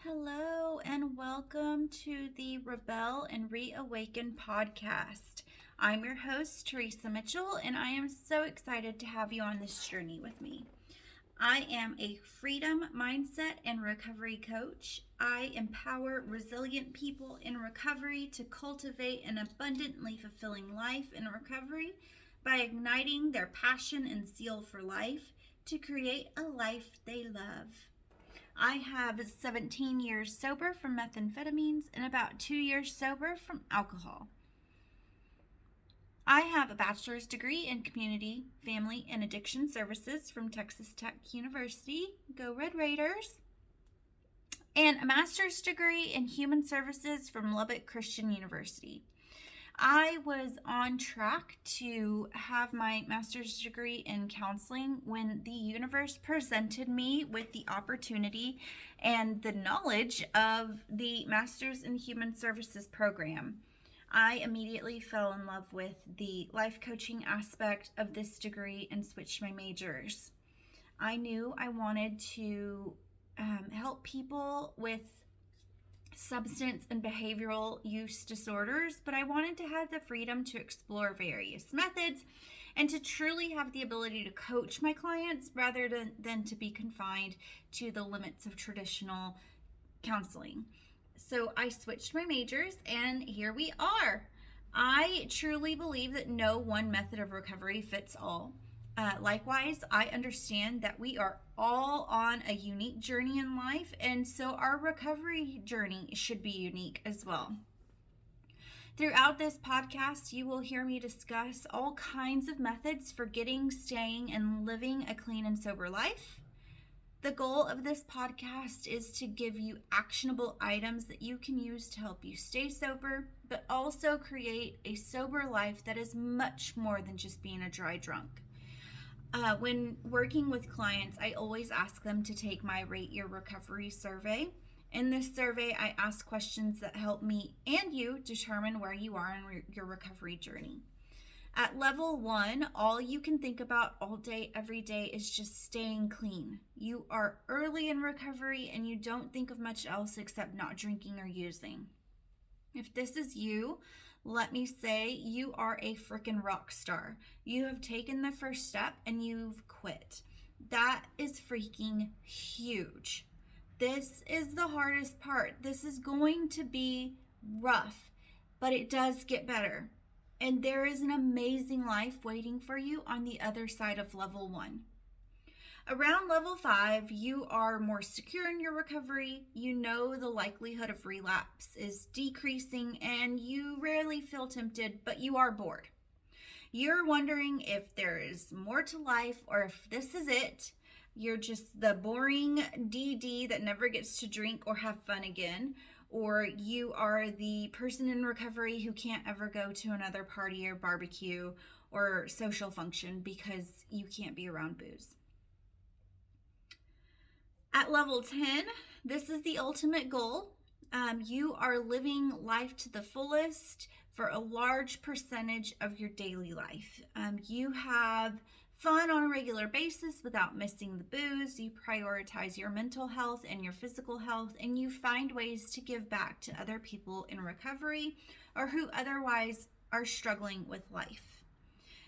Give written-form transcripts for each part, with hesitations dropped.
Hello, and welcome to the Rebel and Reawaken podcast. I'm your host, Teresa Mitchell, and I am so excited to have you on this journey with me. I am a freedom mindset and recovery coach. I empower resilient people in recovery to cultivate an abundantly fulfilling life in recovery by igniting their passion and zeal for life to create a life they love. I have 17 years sober from methamphetamines and about 2 years sober from alcohol. I have a bachelor's degree in community, family, and addiction services from Texas Tech University. Go Red Raiders! And a master's degree in human services from Lubbock Christian University. I was on track to have my master's degree in counseling when the universe presented me with the opportunity and the knowledge of the Master's in Human Services program. I immediately fell in love with the life coaching aspect of this degree and switched my majors. I knew I wanted to help people with substance and behavioral use disorders, but I wanted to have the freedom to explore various methods and to truly have the ability to coach my clients rather than to be confined to the limits of traditional counseling. So I switched my majors and here we are. I truly believe that no one method of recovery fits all. Likewise, I understand that we are all on a unique journey in life, and so our recovery journey should be unique as well. Throughout this podcast, you will hear me discuss all kinds of methods for getting, staying, and living a clean and sober life. The goal of this podcast is to give you actionable items that you can use to help you stay sober, but also create a sober life that is much more than just being a dry drunk. When working with clients, I always ask them to take my Rate Your Recovery survey. In this survey, I ask questions that help me and you determine where you are in your recovery journey. At level 1, all you can think about all day, every day is just staying clean. You are early in recovery and you don't think of much else except not drinking or using. If this is you, let me say you are a freaking rock star. You have taken the first step and you've quit. That is freaking huge. This is the hardest part. This is going to be rough, but it does get better. And there is an amazing life waiting for you on the other side of level 1. Around level 5, you are more secure in your recovery, you know the likelihood of relapse is decreasing, and you rarely feel tempted, but you are bored. You're wondering if there is more to life or if this is it. You're just the boring DD that never gets to drink or have fun again, or you are the person in recovery who can't ever go to another party or barbecue or social function because you can't be around booze. At level 10, this is the ultimate goal. You are living life to the fullest for a large percentage of your daily life. You have fun on a regular basis without missing the booze. You prioritize your mental health and your physical health, and you find ways to give back to other people in recovery or who otherwise are struggling with life.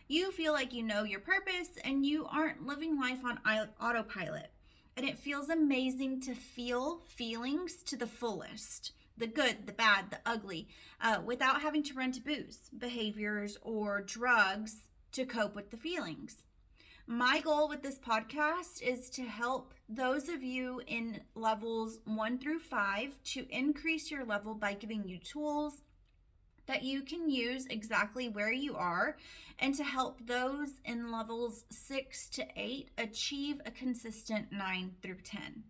You feel like you know your purpose and you aren't living life on autopilot. And it feels amazing to feel feelings to the fullest, the good, the bad, the ugly, without having to run to booze, behaviors, or drugs to cope with the feelings. My goal with this podcast is to help those of you in levels 1 through 5 to increase your level by giving you tools that you can use exactly where you are, and to help those in levels 6 to 8 achieve a consistent 9 through 10.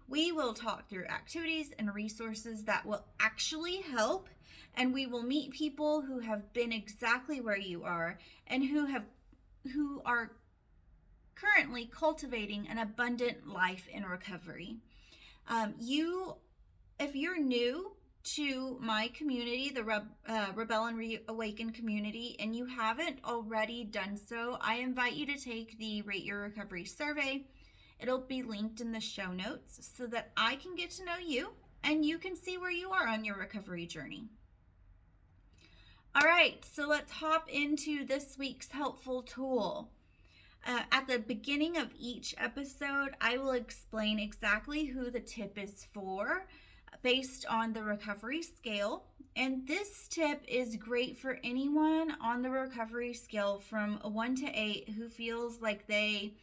We will talk through activities and resources that will actually help, and we will meet people who have been exactly where you are and who are currently cultivating an abundant life in recovery. If you're new to my community, the Rebel and Reawaken community, and you haven't already done so, I invite you to take the Rate Your Recovery survey. It'll be linked in the show notes so that I can get to know you and you can see where you are on your recovery journey. All right, so let's hop into this week's helpful tool. At the beginning of each episode, I will explain exactly who the tip is for based on the recovery scale. And this tip is great for anyone on the recovery scale from a 1 to 8 who feels like they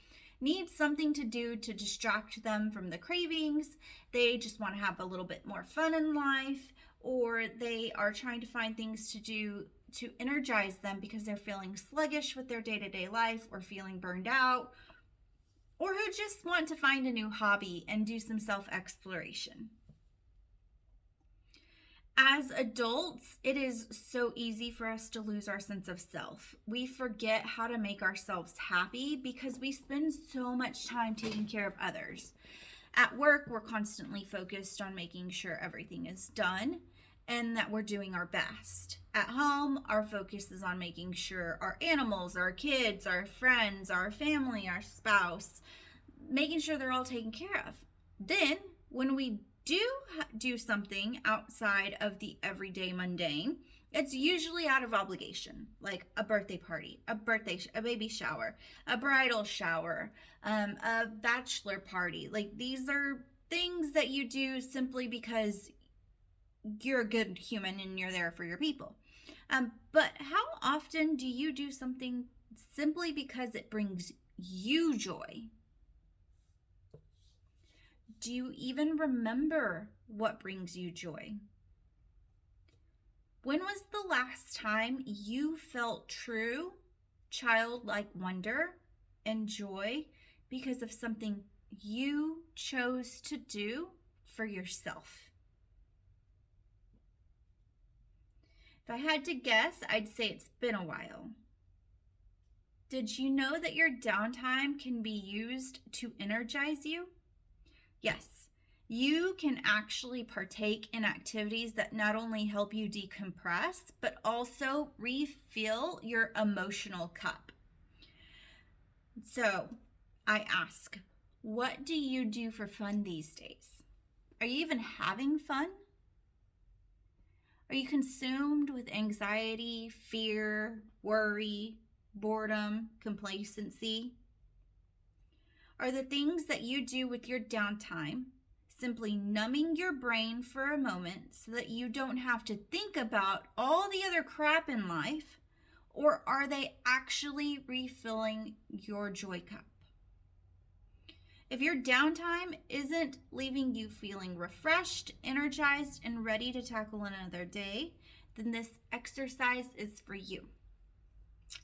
need something to do to distract them from the cravings. They just want to have a little bit more fun in life, or they are trying to find things to do to energize them because they're feeling sluggish with their day-to-day life or feeling burned out, or who just want to find a new hobby and do some self-exploration. As adults, it is so easy for us to lose our sense of self. We forget how to make ourselves happy because we spend so much time taking care of others. At work, we're constantly focused on making sure everything is done and that we're doing our best. At home, our focus is on making sure our animals, our kids, our friends, our family, our spouse, making sure they're all taken care of. Then, when we do something outside of the everyday mundane, it's usually out of obligation, like a birthday party, a baby shower, a bridal shower, a bachelor party. Like, these are things that you do simply because you're a good human and you're there for your people. But how often do you do something simply because it brings you joy? Do you even remember what brings you joy? When was the last time you felt true childlike wonder and joy because of something you chose to do for yourself? If I had to guess, I'd say it's been a while. Did you know that your downtime can be used to energize you? Yes, you can actually partake in activities that not only help you decompress, but also refill your emotional cup. So I ask, what do you do for fun these days? Are you even having fun? Are you consumed with anxiety, fear, worry, boredom, complacency? Are the things that you do with your downtime simply numbing your brain for a moment so that you don't have to think about all the other crap in life? Or are they actually refilling your joy cup? If your downtime isn't leaving you feeling refreshed, energized, and ready to tackle another day, then this exercise is for you.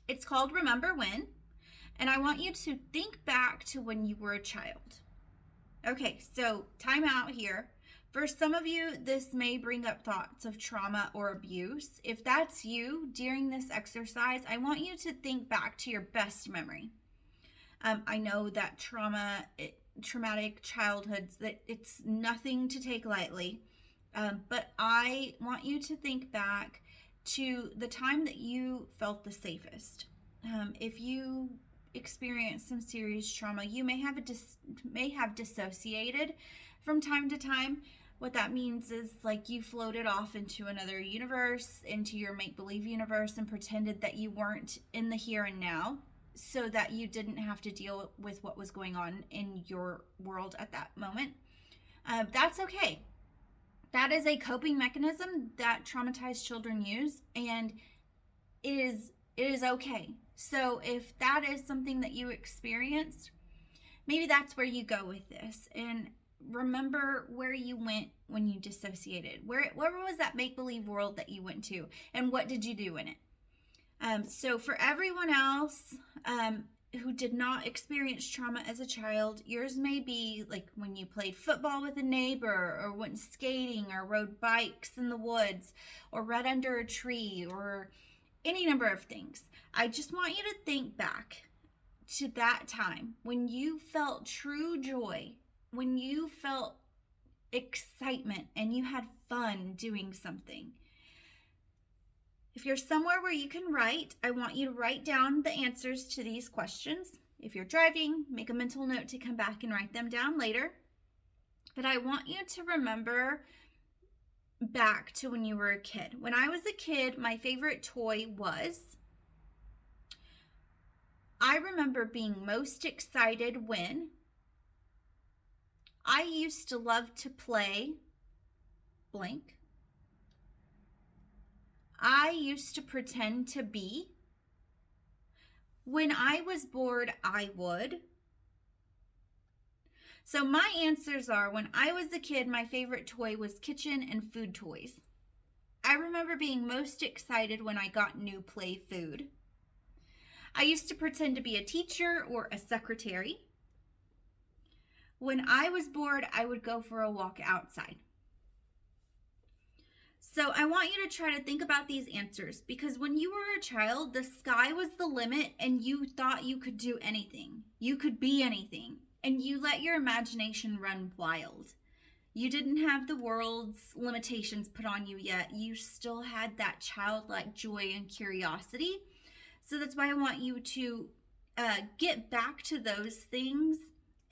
It's called Remember When, and I want you to think back to when you were a child. Okay, so time out here. For some of you, this may bring up thoughts of trauma or abuse. If that's you, during this exercise, I want you to think back to your best memory. I know that traumatic childhoods, that it's nothing to take lightly, but I want you to think back to the time that you felt the safest. If you experienced some serious trauma, you may have dissociated from time to time. What that means is, like, you floated off into another universe, into your make-believe universe, and pretended that you weren't in the here and now, so that you didn't have to deal with what was going on in your world at that moment. That's okay. That is a coping mechanism that traumatized children use, and it is okay. So if that is something that you experienced, maybe that's where you go with this. And remember where you went when you dissociated. Where was that make-believe world that you went to, and what did you do in it? So for everyone else who did not experience trauma as a child, yours may be like when you played football with a neighbor, or went skating, or rode bikes in the woods, or read under a tree, or any number of things. I just want you to think back to that time when you felt true joy, when you felt excitement and you had fun doing something. If you're somewhere where you can write, I want you to write down the answers to these questions. If you're driving, make a mental note to come back and write them down later. But I want you to remember back to when you were a kid. When I was a kid, my favorite toy was, I remember being most excited when I used to love to play blank. I used to pretend to be. When I was bored, I would. So my answers are, when I was a kid, my favorite toy was kitchen and food toys. I remember being most excited when I got new play food. I used to pretend to be a teacher or a secretary. When I was bored, I would go for a walk outside. So I want you to try to think about these answers, because when you were a child, the sky was the limit and you thought you could do anything. You could be anything, and you let your imagination run wild. You didn't have the world's limitations put on you yet. You still had that childlike joy and curiosity. So that's why I want you to get back to those things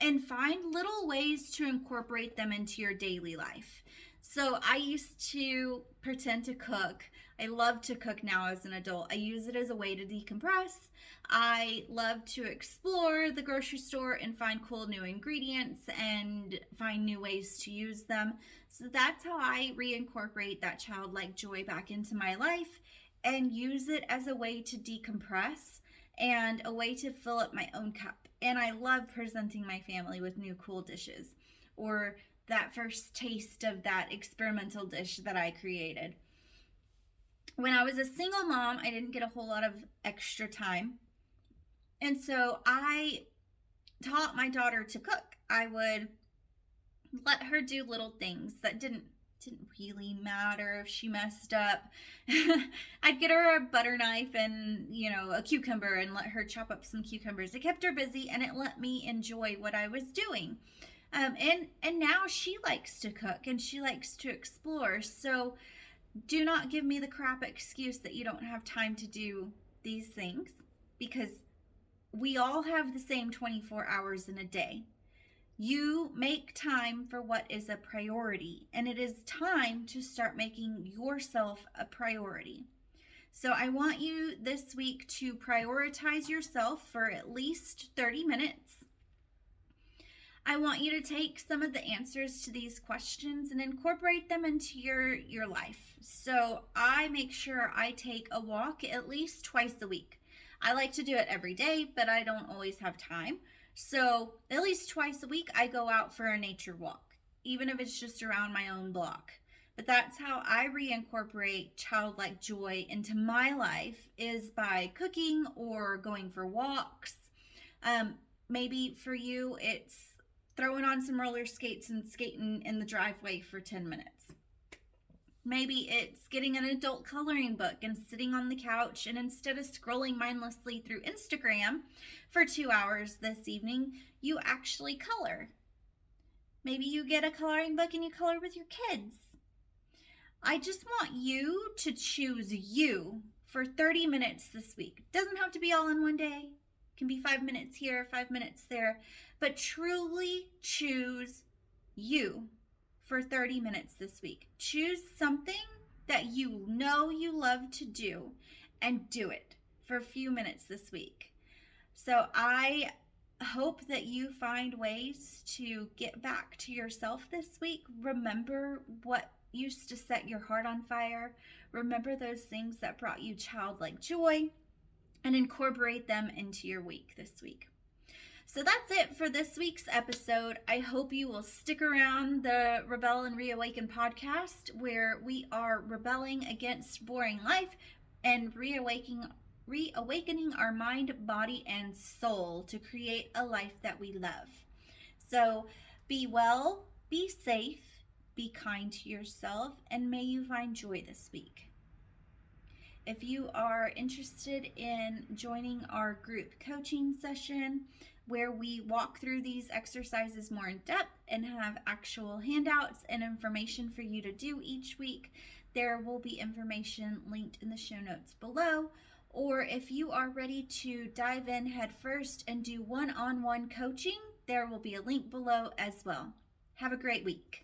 and find little ways to incorporate them into your daily life. So I used to pretend to cook. I love to cook now as an adult. I use it as a way to decompress. I love to explore the grocery store and find cool new ingredients and find new ways to use them. So that's how I reincorporate that childlike joy back into my life and use it as a way to decompress and a way to fill up my own cup. And I love presenting my family with new cool dishes, or that first taste of that experimental dish that I created. When I was a single mom, I didn't get a whole lot of extra time. And so I taught my daughter to cook. I would let her do little things that didn't really matter if she messed up. I'd get her a butter knife and, a cucumber and let her chop up some cucumbers. It kept her busy and it let me enjoy what I was doing. And now she likes to cook and she likes to explore. So do not give me the crap excuse that you don't have time to do these things, because we all have the same 24 hours in a day. You make time for what is a priority, and it is time to start making yourself a priority. So I want you this week to prioritize yourself for at least 30 minutes. I want you to take some of the answers to these questions and incorporate them into your life. So I make sure I take a walk at least twice a week. I like to do it every day, but I don't always have time. So at least twice a week, I go out for a nature walk, even if it's just around my own block. But that's how I reincorporate childlike joy into my life, is by cooking or going for walks. Maybe for you, it's throwing on some roller skates and skating in the driveway for 10 minutes. Maybe it's getting an adult coloring book and sitting on the couch, and instead of scrolling mindlessly through Instagram for 2 hours this evening, you actually color. Maybe you get a coloring book and you color with your kids. I just want you to choose you for 30 minutes this week. It doesn't have to be all in one day. It can be 5 minutes here, 5 minutes there, but truly choose you for 30 minutes this week. Choose something that you know you love to do and do it for a few minutes this week. So I hope that you find ways to get back to yourself this week. Remember what used to set your heart on fire. Remember those things that brought you childlike joy, and incorporate them into your week this week. So that's it for this week's episode. I hope you will stick around the Rebel and Reawaken podcast, where we are rebelling against boring life and reawakening our mind, body, and soul to create a life that we love. So be well, be safe, be kind to yourself, and may you find joy this week. If you are interested in joining our group coaching session, where we walk through these exercises more in depth and have actual handouts and information for you to do each week, there will be information linked in the show notes below. or if you are ready to dive in head first and do one-on-one coaching, there will be a link below as well. Have a great week.